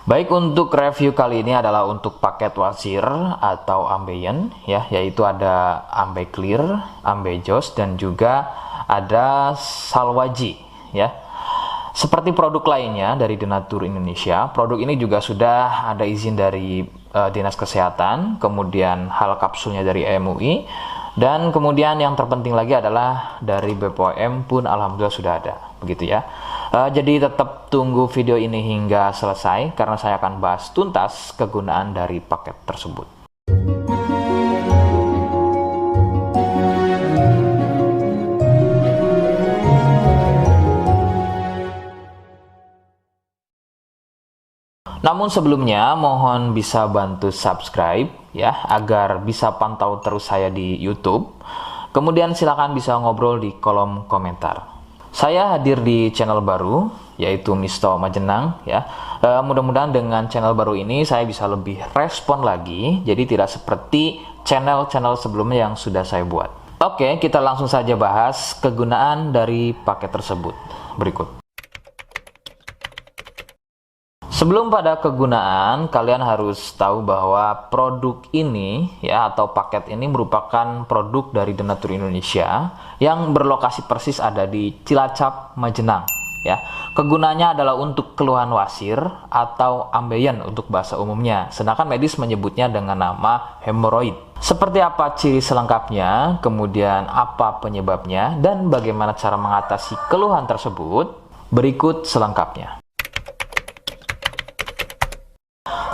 Baik, untuk review kali ini adalah untuk paket wasir atau ambeien ya, yaitu ada ambe clear, ambe jos, dan juga ada salwaji ya. Seperti produk lainnya dari Denatur Indonesia, produk ini juga sudah ada izin dari Dinas Kesehatan, kemudian hal kapsulnya dari MUI, dan kemudian yang terpenting lagi adalah dari BPOM pun alhamdulillah sudah ada, begitu ya. Jadi tetap tunggu video ini hingga selesai karena saya akan bahas tuntas kegunaan dari paket tersebut. Namun sebelumnya mohon bisa bantu subscribe ya agar bisa pantau terus saya di YouTube. Kemudian silakan bisa ngobrol di kolom komentar. Saya hadir di channel baru yaitu Misto Majenang ya. Mudah-mudahan dengan channel baru ini saya bisa lebih respon lagi. Jadi tidak seperti channel-channel sebelumnya yang sudah saya buat. Oke, kita langsung saja bahas kegunaan dari paket tersebut. Berikut. Sebelum pada kegunaan, kalian harus tahu bahwa produk ini ya atau paket ini merupakan produk dari Denatur Indonesia yang berlokasi persis ada di Cilacap, Majenang ya. Kegunaannya adalah untuk keluhan wasir atau ambeien untuk bahasa umumnya, sedangkan medis menyebutnya dengan nama hemoroid. Seperti apa ciri selengkapnya, kemudian apa penyebabnya, dan bagaimana cara mengatasi keluhan tersebut, berikut selengkapnya.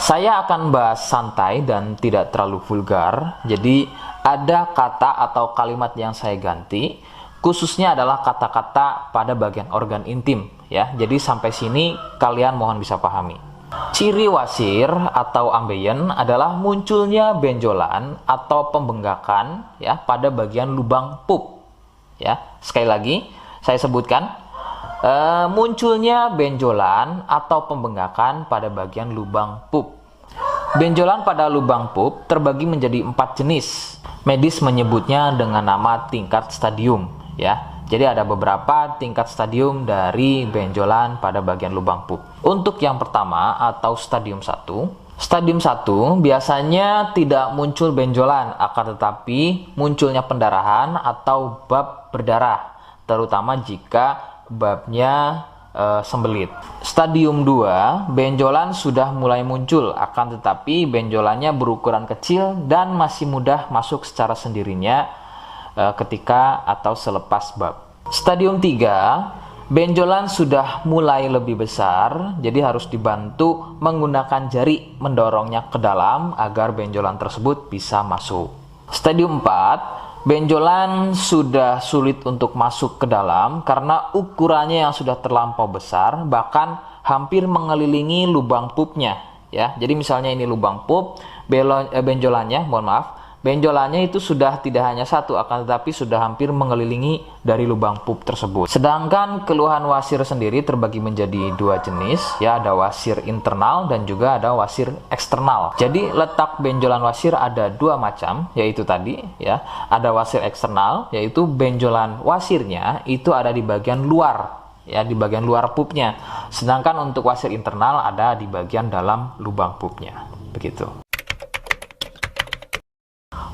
Saya akan bahas santai dan tidak terlalu vulgar, jadi ada kata atau kalimat yang saya ganti, khususnya adalah kata-kata pada bagian organ intim ya. Jadi sampai sini kalian mohon bisa pahami. Ciri wasir atau ambeien adalah munculnya benjolan atau pembengkakan ya pada bagian lubang pup ya. Sekali lagi saya sebutkan, munculnya benjolan atau pembengkakan pada bagian lubang pup. Benjolan pada lubang pup terbagi menjadi 4 jenis. Medis menyebutnya dengan nama tingkat stadium ya. Jadi ada beberapa tingkat stadium dari benjolan pada bagian lubang pup. Untuk yang pertama atau stadium 1, stadium 1 biasanya tidak muncul benjolan, akan tetapi munculnya pendarahan atau bab berdarah, terutama jika babnya sembelit. Stadium 2, benjolan sudah mulai muncul, akan tetapi benjolannya berukuran kecil dan masih mudah masuk secara sendirinya ketika atau selepas bab. Stadium 3, benjolan sudah mulai lebih besar, jadi harus dibantu menggunakan jari mendorongnya ke dalam agar benjolan tersebut bisa masuk. Stadium 4, benjolan sudah sulit untuk masuk ke dalam karena ukurannya yang sudah terlampau besar, bahkan hampir mengelilingi lubang pupnya ya. Jadi misalnya ini lubang pup, benjolannya, mohon maaf, benjolannya itu sudah tidak hanya satu, akan tetapi sudah hampir mengelilingi dari lubang pup tersebut. Sedangkan keluhan wasir sendiri terbagi menjadi 2 jenis ya, ada wasir internal dan juga ada wasir eksternal. Jadi letak benjolan wasir ada 2 macam, yaitu tadi ya, ada wasir eksternal yaitu benjolan wasirnya itu ada di bagian luar ya, di bagian luar pupnya. Sedangkan untuk wasir internal ada di bagian dalam lubang pupnya. Begitu.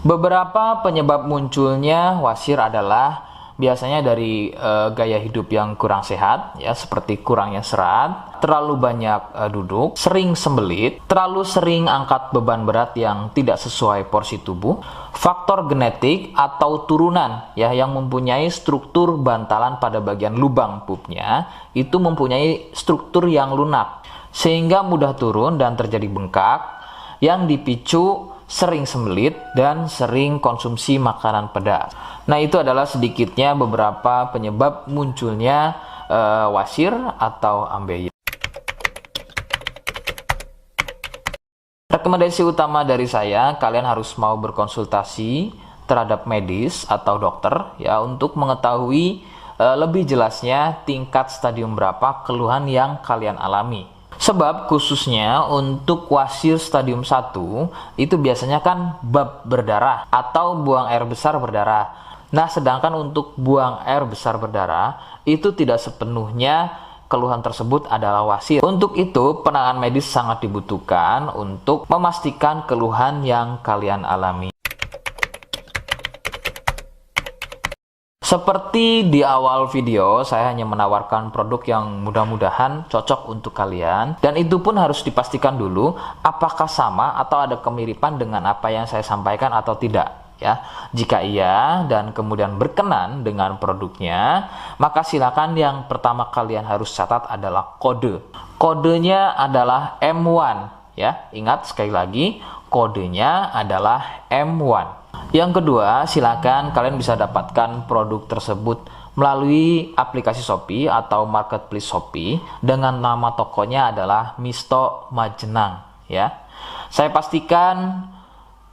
Beberapa penyebab munculnya wasir adalah biasanya dari gaya hidup yang kurang sehat ya, seperti kurangnya serat, terlalu banyak duduk, sering sembelit, terlalu sering angkat beban berat yang tidak sesuai porsi tubuh, faktor genetik atau turunan ya yang mempunyai struktur bantalan pada bagian lubang pupnya itu mempunyai struktur yang lunak sehingga mudah turun dan terjadi bengkak yang dipicu sering sembelit dan sering konsumsi makanan pedas. Nah, itu adalah sedikitnya beberapa penyebab munculnya wasir atau ambeien. Rekomendasi utama dari saya, kalian harus mau berkonsultasi terhadap medis atau dokter ya untuk mengetahui lebih jelasnya tingkat stadium berapa keluhan yang kalian alami. Sebab khususnya untuk wasir stadium 1 itu biasanya kan bab berdarah atau buang air besar berdarah. Nah, sedangkan untuk buang air besar berdarah itu tidak sepenuhnya keluhan tersebut adalah wasir. Untuk itu, penanganan medis sangat dibutuhkan untuk memastikan keluhan yang kalian alami. Seperti di awal video, saya hanya menawarkan produk yang mudah-mudahan cocok untuk kalian, dan itu pun harus dipastikan dulu apakah sama atau ada kemiripan dengan apa yang saya sampaikan atau tidak, ya. Jika iya dan kemudian berkenan dengan produknya, maka silakan yang pertama kalian harus catat adalah kode. Kodenya adalah M1, ya. Ingat sekali lagi, kodenya adalah M1. Yang kedua, silakan kalian bisa dapatkan produk tersebut melalui aplikasi Shopee atau marketplace Shopee dengan nama tokonya adalah Misto Majenang, ya. Saya pastikan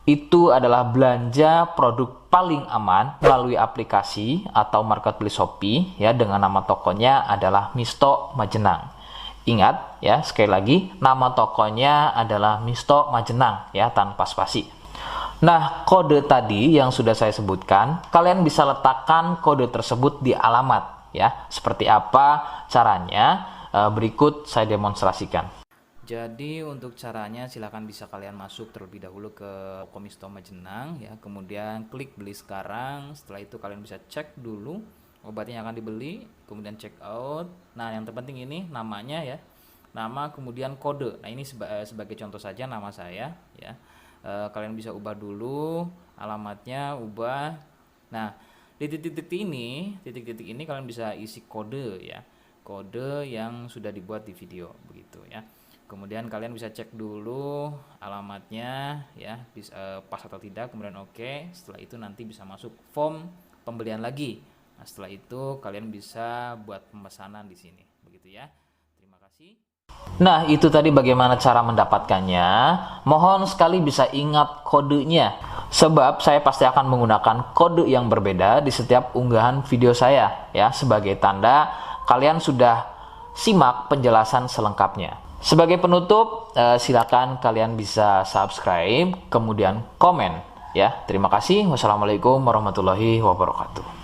itu adalah belanja produk paling aman melalui aplikasi atau marketplace Shopee, ya, dengan nama tokonya adalah Misto Majenang. Ingat, ya, sekali lagi nama tokonya adalah Misto Majenang, ya, tanpa spasi. Nah, kode tadi yang sudah saya sebutkan, kalian bisa letakkan kode tersebut di alamat, ya. Seperti apa caranya? Berikut saya demonstrasikan. Jadi untuk caranya silahkan bisa kalian masuk terlebih dahulu ke toko Misto Majenang, ya. Kemudian klik beli sekarang. Setelah itu kalian bisa cek dulu obatnya yang akan dibeli, kemudian check out. Nah, yang terpenting ini namanya, ya. Nama kemudian kode. Nah, ini sebagai contoh saja nama saya, ya. Kalian bisa ubah dulu alamatnya, ubah. Nah, di titik-titik ini kalian bisa isi kode, ya, kode yang sudah dibuat di video, begitu, ya. Kemudian kalian bisa cek dulu alamatnya, ya, bisa pas atau tidak, kemudian oke. Setelah itu nanti bisa masuk form pembelian lagi. Nah, setelah itu kalian bisa buat pemesanan di sini, begitu, ya. Terima kasih. Nah, itu tadi bagaimana cara mendapatkannya. Mohon sekali bisa ingat kodenya, sebab saya pasti akan menggunakan kode yang berbeda di setiap unggahan video saya, ya, sebagai tanda kalian sudah simak penjelasan selengkapnya. Sebagai penutup, silakan kalian bisa subscribe, kemudian komen, ya. Terima kasih. Wassalamualaikum warahmatullahi wabarakatuh.